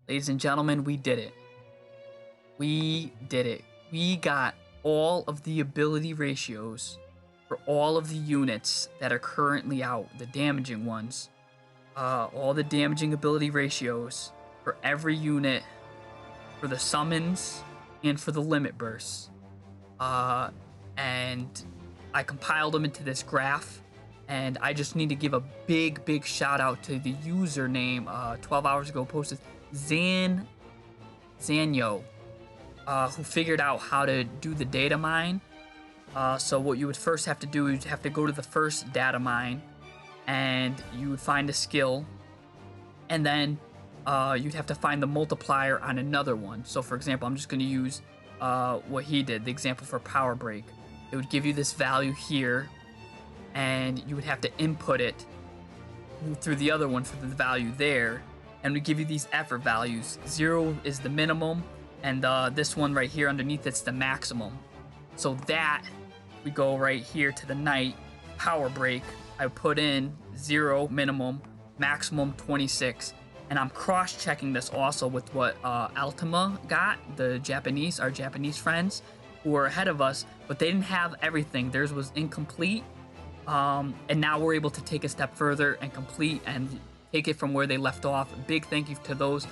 Ladies and gentlemen, we did it. We did it. We got all of the ability ratios for all of the units that are currently out, the damaging ones. All the damaging ability ratios for every unit, for the summons, and for the limit bursts. And I compiled them into this graph, and I just need to give a big shout out to the username 12 hours ago posted Zanyo, who figured out how to do the data mine. So what you would first have to do is have to go to the first data mine, and you would find a skill, and then you'd have to find the multiplier on another one. So for example, I'm just going to use what he did, the example for Power Break. It would give you this value here, and you would have to input it through the other one for the value there, and we give you these effort values. 0 is the minimum, and this one right here underneath it's the maximum. So that we go right here to the Knight Power Break. I put in 0 minimum, maximum 26, and I'm cross-checking this also with what Altima got, our Japanese friends who were ahead of us, but they didn't have everything. Theirs was incomplete, and now we're able to take a step further and complete and take it from where they left off. Big thank you to those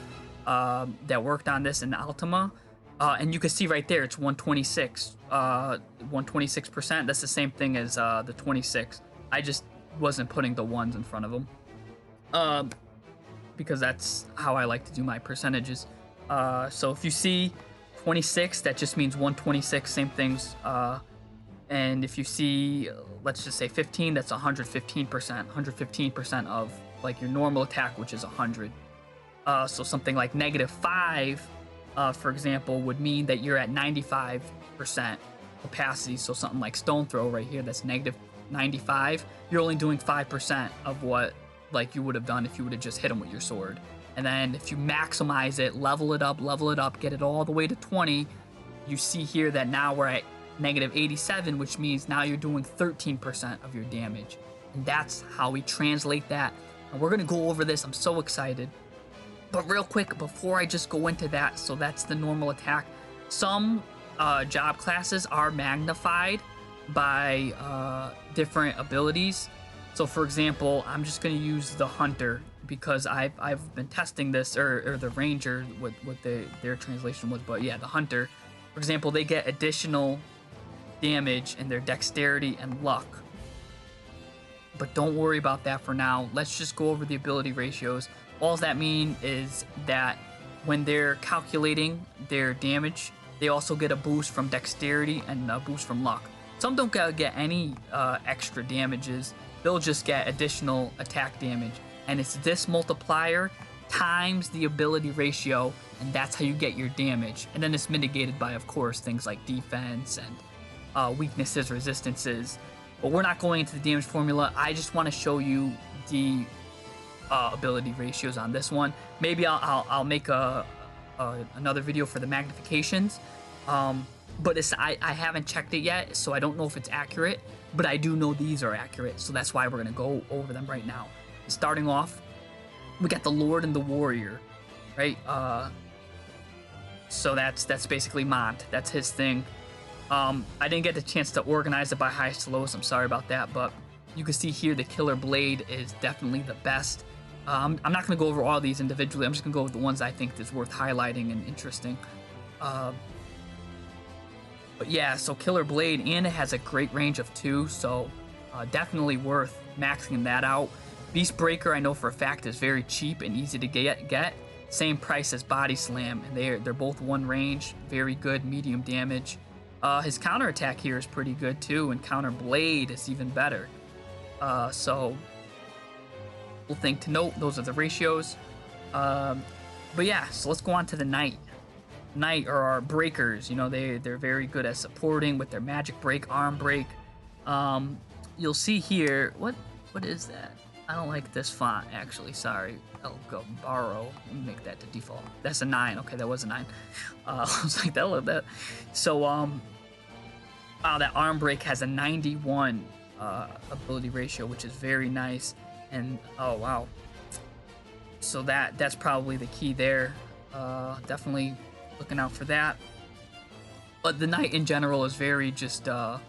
that worked on this in Altima. And you can see right there, it's 126, 126%. That's the same thing as the 26. I just wasn't putting the ones in front of them, because that's how I like to do my percentages. So if you see 26, that just means 126, same things. And if you see, let's just say 15, that's 115%, 115% of like your normal attack, which is 100. So something like -5, for example, would mean that you're at 95% capacity. So something like Stone Throw right here, that's -95. You're only doing 5% of what like you would have done if you would have just hit him with your sword. And then if you maximize it, level it up, get it all the way to 20, you see here that now we're at -87, which means now you're doing 13% of your damage. And that's how we translate that. And we're going to go over this. I'm so excited. But real quick, before I just go into that, so that's the normal attack. Some job classes are magnified by different abilities. So for example, I'm just going to use the Hunter because I've been testing this, or the Ranger, what their translation was. But yeah, the Hunter, for example, they get additional damage in their dexterity and luck. But don't worry about that for now. Let's just go over the ability ratios. All that mean is that when they're calculating their damage, they also get a boost from dexterity and a boost from luck. Some don't get any extra damages. They'll just get additional attack damage. And it's this multiplier times the ability ratio, and that's how you get your damage. And then it's mitigated by, of course, things like defense and weaknesses, resistances. But we're not going into the damage formula. I just want to show you the ability ratios on this one. Maybe I'll make another video for the magnifications. But I haven't checked it yet, so I don't know if it's accurate. But I do know these are accurate, so that's why we're gonna go over them right now. Starting off, we got the Lord and the Warrior, right? So that's basically Mont. That's his thing. I didn't get the chance to organize it by highest to lowest. I'm sorry about that, but you can see here the Killer Blade is definitely the best. I'm not going to go over all these individually. I'm just going to go with the ones I think is worth highlighting and interesting. But yeah, so Killer Blade, and it has a great range of 2, so definitely worth maxing that out. Beast Breaker, I know for a fact, is very cheap and easy to get. Same price as Body Slam, and they're both 1 range, very good, medium damage. His counterattack here is pretty good too, and Counter Blade is even better. So, cool thing to note, those are the ratios. But yeah, so let's go on to the Knight. Knight are our breakers. You know, they're very good at supporting with their magic break, arm break. You'll see here, what is that? I don't like this font, actually, sorry. I'll go borrow, let me make that the default. That's a 9, okay, that was a 9. I was like, that. So, wow, that arm break has a 91 ability ratio, which is very nice. And, oh, wow. So that's probably the key there. Definitely looking out for that. But the knight in general is very just, you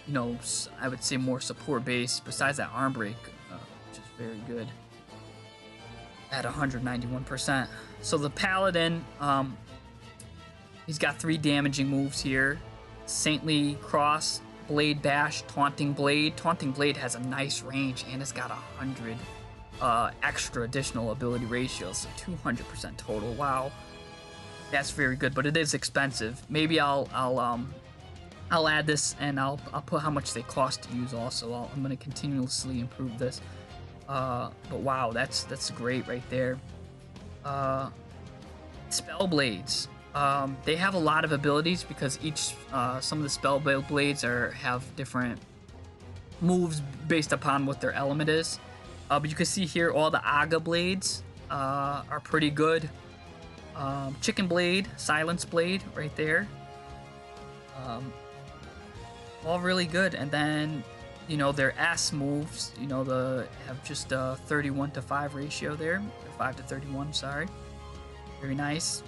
know, I would say more support based. Besides that arm break, which is very good at 191%. So the Paladin, he's got 3 damaging moves here: Saintly Cross, Blade Bash, Taunting Blade. Taunting Blade has a nice range and it's got 100 extra additional ability ratios, so 200% total. Wow, that's very good, but it is expensive. Maybe I'll add this and I'll put how much they cost to use also. I'm gonna continuously improve this. But wow, that's great right there. Spellblades. They have a lot of abilities because each some of the Spellblades have different moves based upon what their element is. But you can see here all the Aga blades are pretty good. Chicken Blade, Silence Blade right there. All really good. And then, you know, their S moves, you know, have just a 31-to-5 ratio there. Or 5-to-31, sorry. Very nice.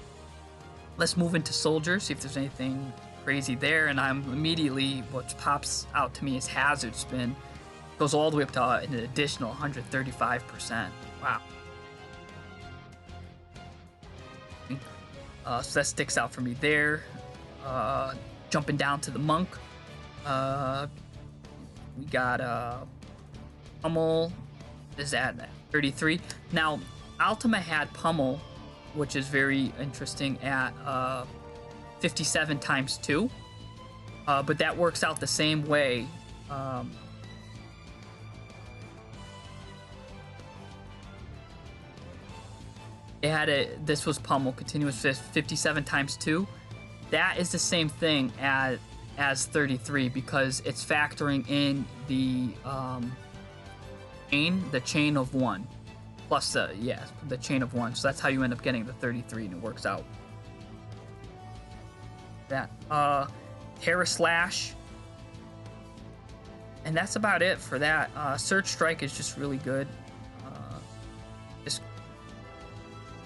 Let's move into soldiers, see if there's anything crazy there. And I'm immediately, what pops out to me is Hazard Spin. Goes all the way up to an additional 135%. Wow. So that sticks out for me there. Jumping down to the monk. We got Pummel is at 33. Now, Ultima had Pummel, which is very interesting, at 57 times 2. But that works out the same way. This was Pummel, continuous 57 times 2. That is the same thing as 33 because it's factoring in the chain of 1 plus the chain of 1. So that's how you end up getting the 33, and it works out. That Terra Slash, and that's about it for that. Surge Strike is just really good.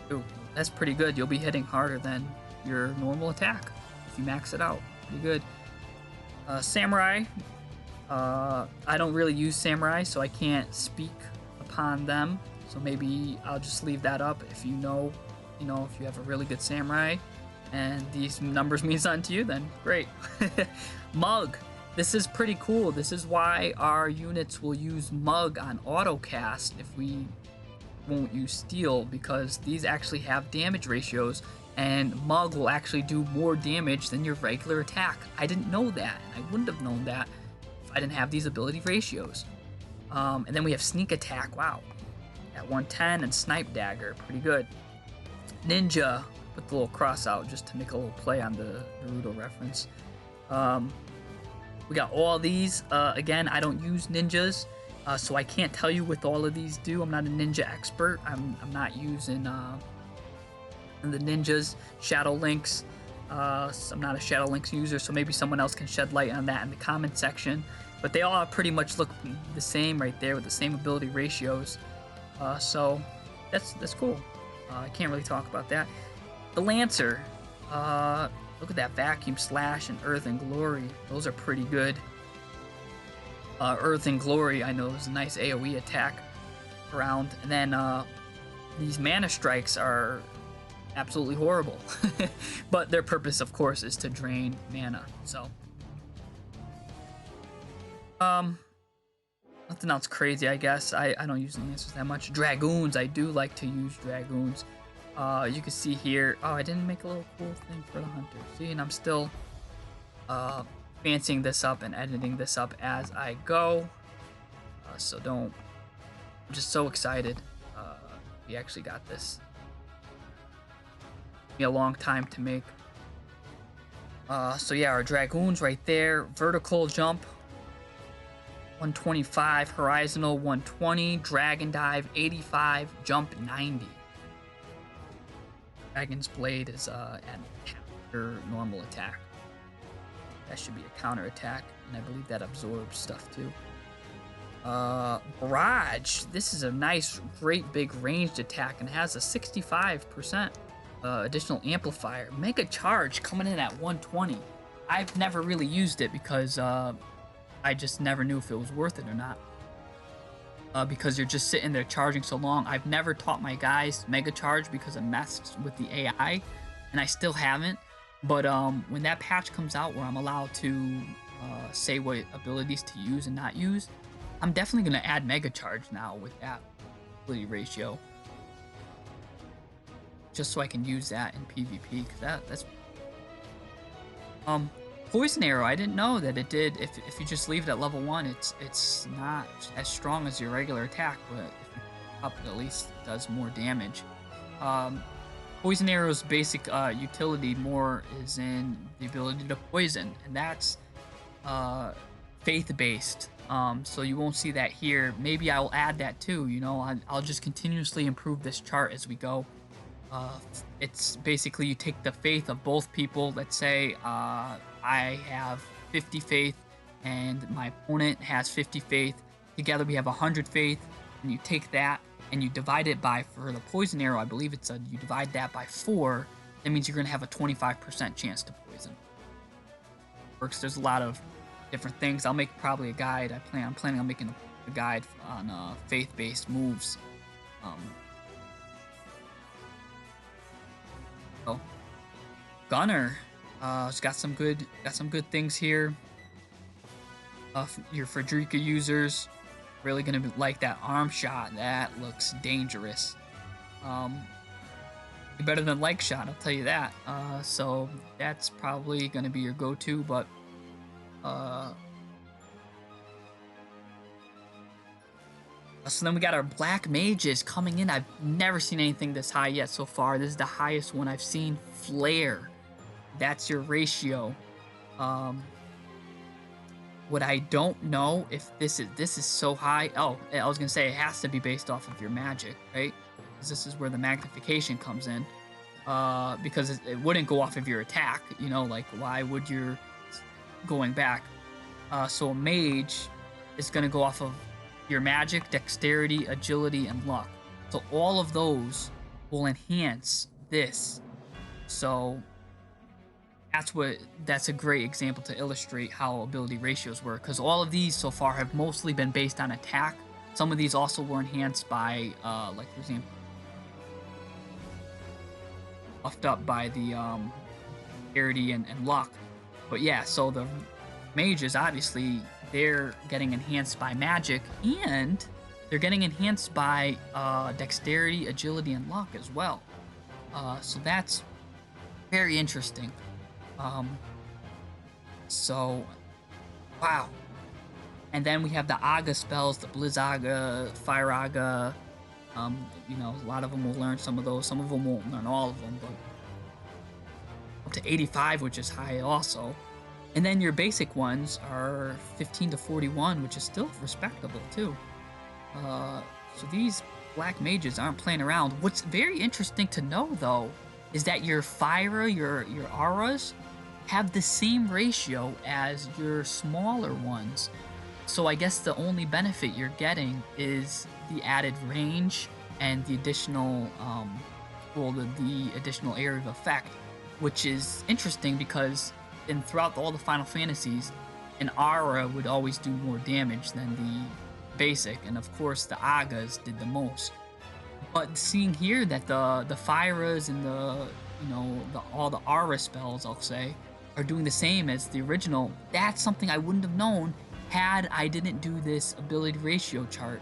Ooh, that's pretty good. You'll be hitting harder than your normal attack if you max it out. Pretty good. Samurai. I don't really use Samurai, so I can't speak upon them. So maybe I'll just leave that up. If you know, if you have a really good Samurai and these numbers mean something to you, then great. Mug. This is pretty cool. This is why our units will use Mug on autocast if we won't use Steel, because these actually have damage ratios, and Mug will actually do more damage than your regular attack. I didn't know that, and I wouldn't have known that if I didn't have these ability ratios. And then we have Sneak Attack, wow, at 110, and Snipe Dagger, pretty good. Ninja, with the little cross out just to make a little play on the Naruto reference. We got all these. Again, I don't use ninjas, so I can't tell you what all of these do. I'm not a ninja expert. I'm not using the ninjas, Shadow Links. I'm not a Shadow Links user, so maybe someone else can shed light on that in the comment section. But they all pretty much look the same right there with the same ability ratios. So that's cool. I can't really talk about that. The Lancer. Look at that Vacuum Slash and Earth and Glory. Those are pretty good. Earth and Glory, I know, is a nice AoE attack around. And then these Mana Strikes are absolutely horrible. But their purpose, of course, is to drain mana. So, nothing else crazy, I guess. I don't use the Lancers that much. Dragoons, I do like to use Dragoons. You can see here, I didn't make a little cool thing for the Hunter. See, and I'm still fancying this up and editing this up as I go. So I'm just so excited. We actually got this. Took me a long time to make. So yeah, our Dragoons right there. Vertical jump, 125. Horizontal, 120. Dragon dive, 85. Jump, 90. Dragon's Blade is at counter normal attack. That should be a counter attack, and I believe that absorbs stuff too. Barrage. This is a nice, great big ranged attack and has a 65% additional amplifier. Mega charge coming in at 120. I've never really used it because I just never knew if it was worth it or not. Because you're just sitting there charging so long. I've never taught my guys mega charge because it messed with the AI, and I still haven't. But when that patch comes out where I'm allowed to say what abilities to use and not use, I'm definitely going to add mega charge now with that ability ratio, just so I can use that in PvP, because that's poison arrow. I didn't know that it did. If you just leave it at level 1, it's not as strong as your regular attack, but if you up it, at least it does more damage. Poison arrow's basic utility more is in the ability to poison, and that's faith-based. So you won't see that here. Maybe I'll add that too. You know, I'll just continuously improve this chart as we go. It's basically you take the faith of both people. Let's say I have 50 faith and my opponent has 50 faith. Together we have 100 faith, and you take that and you divide it by, for the poison arrow, I believe it's you divide that by 4. That means you're going to have a 25% chance to poison. Works. There's a lot of different things. I'll make probably a guide. I'm planning on making a guide on faith-based moves. So Gunner, it's got some good things here. Your Frederica users really gonna like that arm shot. That looks dangerous. Better than leg shot, I'll tell you that. So that's probably gonna be your go-to. But so then we got our black mages coming in. I've never seen anything this high yet so far. This is the highest one I've seen. Flare. That's your ratio. What I don't know if this is so high. Oh, I was gonna say it has to be based off of your magic, right? Because this is where the magnification comes in. Because it wouldn't go off of your attack. You know, like why would your going back? So a mage is gonna go off of your magic, dexterity, agility, and luck. So all of those will enhance this. So that's a great example to illustrate how ability ratios work, because all of these so far have mostly been based on attack. Some of these also were enhanced by, like for example, buffed up by the dexterity and luck. But yeah, so the mages, obviously, they're getting enhanced by magic, and they're getting enhanced by dexterity, agility, and luck as well. So that's very interesting. So, wow. And then we have the Aga spells, the Blizz Aga, Fire Aga. You know, a lot of them will learn some of those. Some of them won't learn all of them, but up to 85, which is high also. And then your basic ones are 15 to 41, which is still respectable too. So these black mages aren't playing around. What's very interesting to know though is that your Fyra, your auras, have the same ratio as your smaller ones. So I guess the only benefit you're getting is the added range and the additional, the additional area of effect, which is interesting because throughout all the Final Fantasies, an aura would always do more damage than the basic, and of course the Agas did the most. But seeing here that the Fyras and all the aura spells, I'll say, are doing the same as the original, that's something I wouldn't have known had I didn't do this ability ratio chart.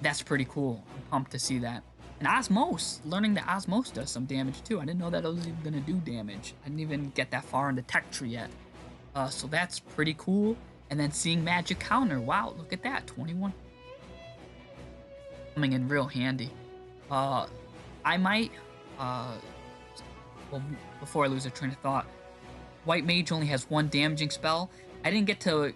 That's pretty cool. I'm pumped to see that. And Osmose, learning that Osmose does some damage too. I didn't know that it was even gonna do damage. I didn't even get that far in the tech tree yet. So that's pretty cool. And then seeing magic counter, wow, look at that, 21. Coming in real handy. I might, well, before I lose a train of thought, White Mage only has one damaging spell. I didn't get to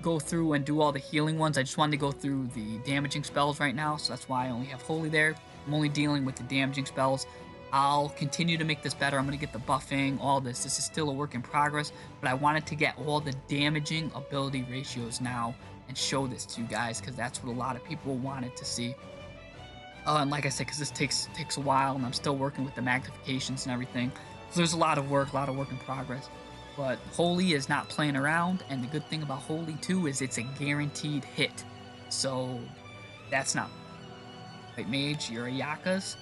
go through and do all the healing ones. I just wanted to go through the damaging spells right now, so that's why I only have Holy there. I'm only dealing with the damaging spells. I'll continue to make this better. I'm going to get the buffing, all this. This is still a work in progress, but I wanted to get all the damaging ability ratios now and show this to you guys, because that's what a lot of people wanted to see. And like I said, because this takes a while, and I'm still working with the magnifications and everything. So there's a lot of work in progress. But Holy is not playing around, and the good thing about Holy too is it's a guaranteed hit. So that's not. Wait, Mage, you're a Yakas?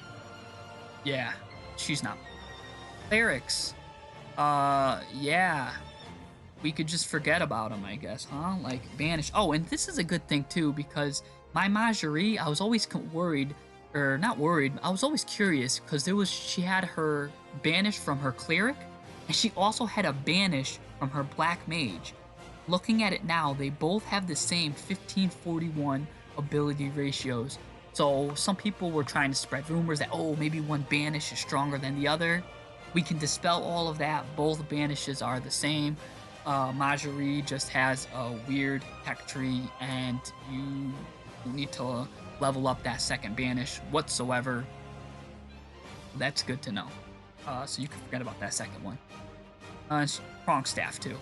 Yeah, she's not. Clerics. Yeah. We could just forget about them, I guess, huh? Like, banish. Oh, and this is a good thing, too, because my Majerie, I was always worried, or not worried, I was always curious, because she had her banish from her Cleric, and she also had a banish from her Black Mage. Looking at it now, they both have the same 1541 ability ratios. So some people were trying to spread rumors that, oh, maybe one banish is stronger than the other. We can dispel all of that. Both banishes are the same. Majerie just has a weird tech tree, and you need to level up that second banish whatsoever. That's good to know. So you can forget about that second one. Strong staff too.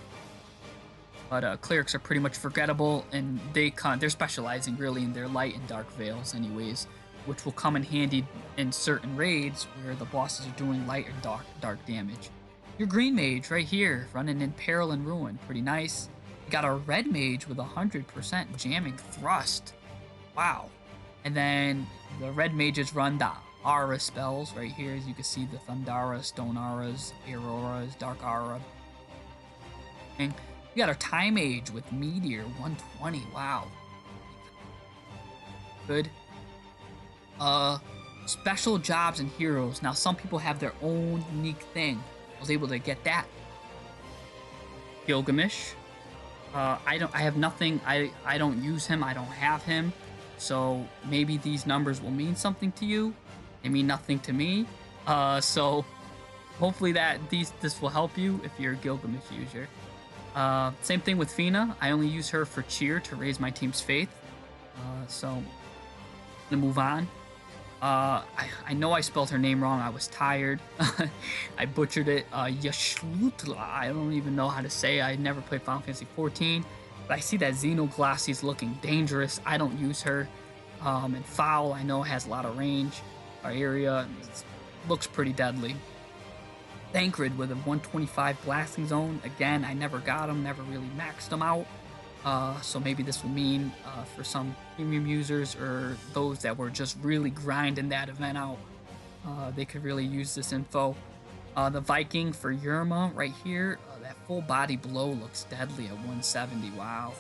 But clerics are pretty much forgettable, and they're specializing really in their light and dark veils anyways, which will come in handy in certain raids where the bosses are doing light and dark damage. Your green mage right here, running in Peril and Ruin, pretty nice. You got a red mage with 100% jamming thrust. Wow. And then the red mages run the aura spells right here, as you can see, the Thundara, Stone Auras, Auroras, Dark Aura. And you got our Time Mage with Meteor, 120, wow. Good. Special jobs and heroes. Now, some people have their own unique thing. I was able to get that. Gilgamesh. I have nothing. I don't use him. I don't have him. So maybe these numbers will mean something to you. They mean nothing to me. So hopefully this will help you if you're a Gilgamesh user. Same thing with Fina. I only use her for cheer to raise my team's faith. So I'm gonna move on. I know I spelled her name wrong. I was tired. I butchered it. Yashlutla. I don't even know how to say it. I never played Final Fantasy 14. But I see that Xenoglassy is looking dangerous. I don't use her. And Foul, I know, has a lot of range. Our area looks pretty deadly. Thancred with a 125 blasting zone. Again, I never got him. Never really maxed him out. So maybe this will mean for some premium users or those that were just really grinding that event out, they could really use this info. The Viking for Yerma right here, that full body blow looks deadly at 170. Wow.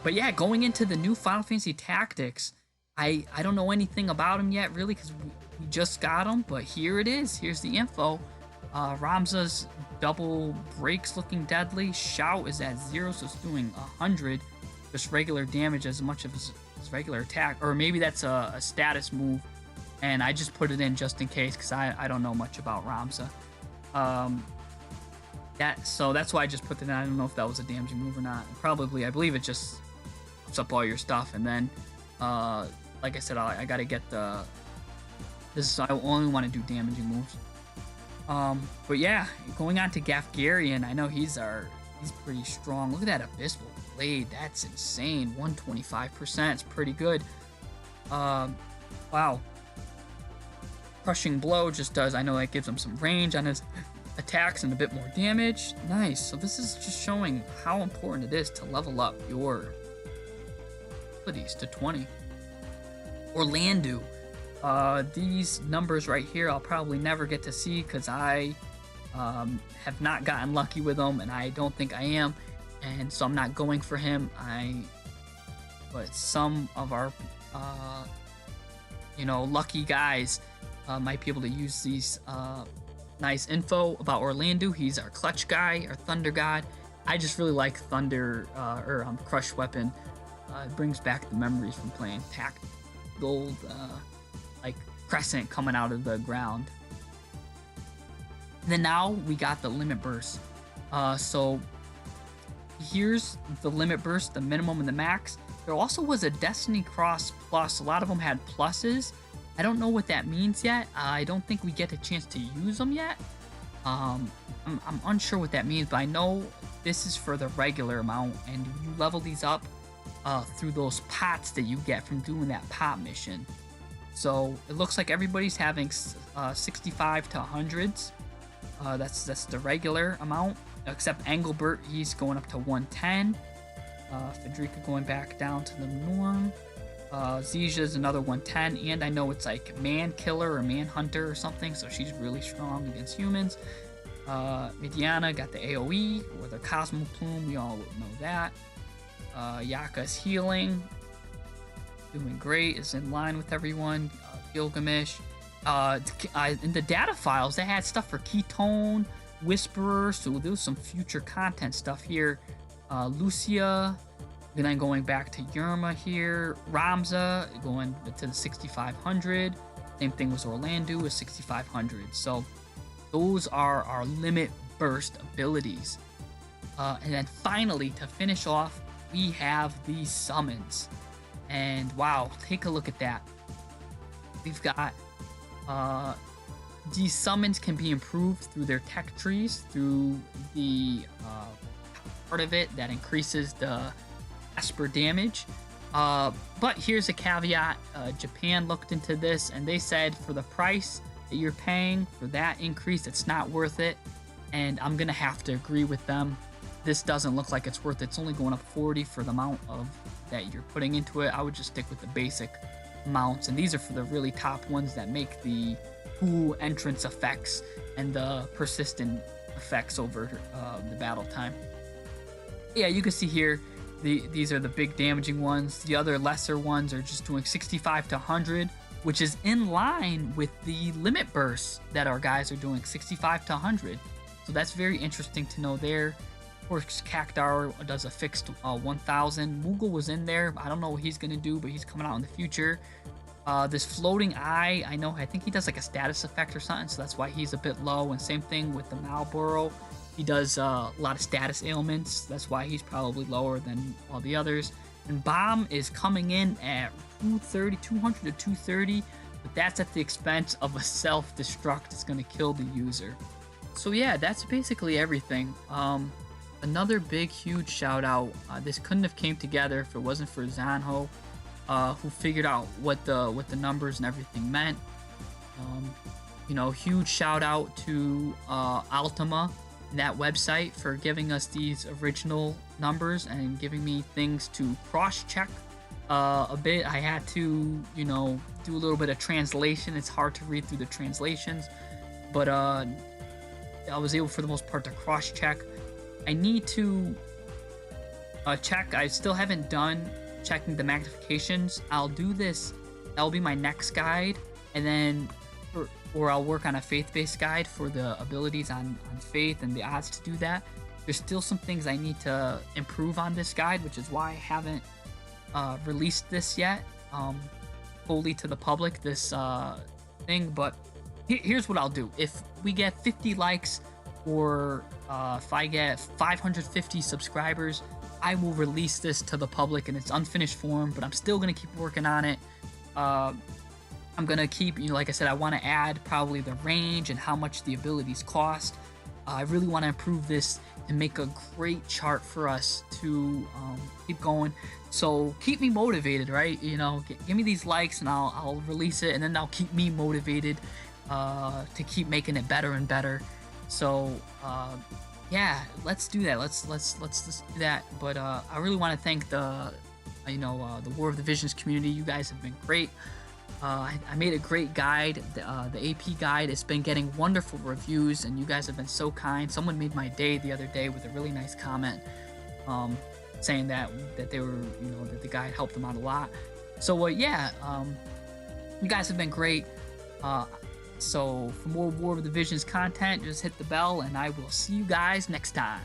But yeah, going into the new Final Fantasy Tactics, I don't know anything about him yet, really, because we just got him. But here it is. Here's the info. Ramza's double breaks looking deadly. Shout is at 0, so it's doing 100. Just regular damage as much of his regular attack. Or maybe that's a status move. And I just put it in just in case, because I don't know much about Ramza. So that's why I just put it in. I don't know if that was a damaging move or not. Probably, I believe it just puts up all your stuff. And then, like I said, I gotta get the... I only want to do damaging moves. But yeah, going on to Gaffgarion, I know he's pretty strong. Look at that Abyssal Blade, that's insane. 125%, it's pretty good. Wow. Crushing Blow just does, I know that gives him some range on his attacks and a bit more damage. Nice. So this is just showing how important it is to level up your abilities to 20. Orlandeau. These numbers right here I'll probably never get to see because I have not gotten lucky with them, and I don't think I am, and so I'm not going for him. But some of our lucky guys might be able to use these nice info about Orlandeau. He's our clutch guy, our thunder god. I just really like thunder crush weapon. It brings back the memories from playing Pack Gold, like crescent coming out of the ground. Then now we got the limit burst. So here's the limit burst, the minimum and the max. There also was a Destiny Cross plus. A lot of them had pluses. I don't know what that means yet. I don't think we get a chance to use them yet. I'm unsure what that means, but I know this is for the regular amount, and you level these up through those pots that you get from doing that pot mission. So it looks like everybody's having 65 to 100s. That's the regular amount, except Engelbert, he's going up to 110. Federica going back down to the norm. Zija's another 110, and I know it's like Man Killer or Man Hunter or something, so she's really strong against humans. Midiana got the AoE or the Cosmo Plume, we all know that. Yaka's healing, doing great, is in line with everyone. Gilgamesh. In the data files, they had stuff for Ketone, Whisperer, so there's some future content stuff here. Lucia, and then going back to Yerma here. Ramza going to the 6500. Same thing with Orlandeau is 6500. So those are our limit burst abilities. And then finally, to finish off, we have these summons. And wow, take a look at that. We've got these summons can be improved through their tech trees, through the part of it that increases the Esper damage. But here's a caveat. Japan looked into this and they said for the price that you're paying for that increase, it's not worth it. And I'm gonna have to agree with them. This doesn't look like it's worth it. It's only going up 40 for the amount of that you're putting into it. I would just stick with the basic amounts, and these are for the really top ones that make the cool entrance effects and the persistent effects over the battle time. Yeah, you can see here these are the big damaging ones. The other lesser ones are just doing 65 to 100, which is in line with the limit bursts that our guys are doing, 65 to 100. So that's very interesting to know there. Of course, Cactar does a fixed 1000. Moogle was in there. I don't know what he's going to do, but he's coming out in the future. This floating eye, I think he does like a status effect or something, so that's why he's a bit low. And same thing with the Malboro. He does a lot of status ailments. That's why he's probably lower than all the others. And Bomb is coming in at 200 to 230, but that's at the expense of a self-destruct. It's going to kill the user. So yeah, that's basically everything. Another big, huge shout out. This couldn't have came together if it wasn't for Zanho, who figured out what the numbers and everything meant. Huge shout out to Altima, that website, for giving us these original numbers and giving me things to cross-check a bit. I had to, do a little bit of translation. It's hard to read through the translations, but I was able, for the most part, to cross-check. I need to check. I still haven't done checking the magnifications. I'll do this. That'll be my next guide, and then or I'll work on a faith-based guide for the abilities on faith and the odds to do that. There's still some things I need to improve on this guide, which is why I haven't released this yet fully to the public, this thing. But here's what I'll do. If we get 50 likes, or if I get 550 subscribers, I will release this to the public in its unfinished form, but I'm still going to keep working on it. I'm going to keep, like I said, I want to add probably the range and how much the abilities cost. I really want to improve this and make a great chart for us to keep going. So keep me motivated, right? Give me these likes and I'll release it, and then that'll keep me motivated to keep making it better and better. So yeah, let's do that. Let's do that. But I really want to thank the War of the Visions community. You guys have been great. I made a great guide, the AP guide. It's been getting wonderful reviews, and you guys have been so kind. Someone made my day the other day with a really nice comment, saying that they were, that the guide helped them out a lot. So yeah, you guys have been great. So for more War of the Visions content, just hit the bell, and I will see you guys next time.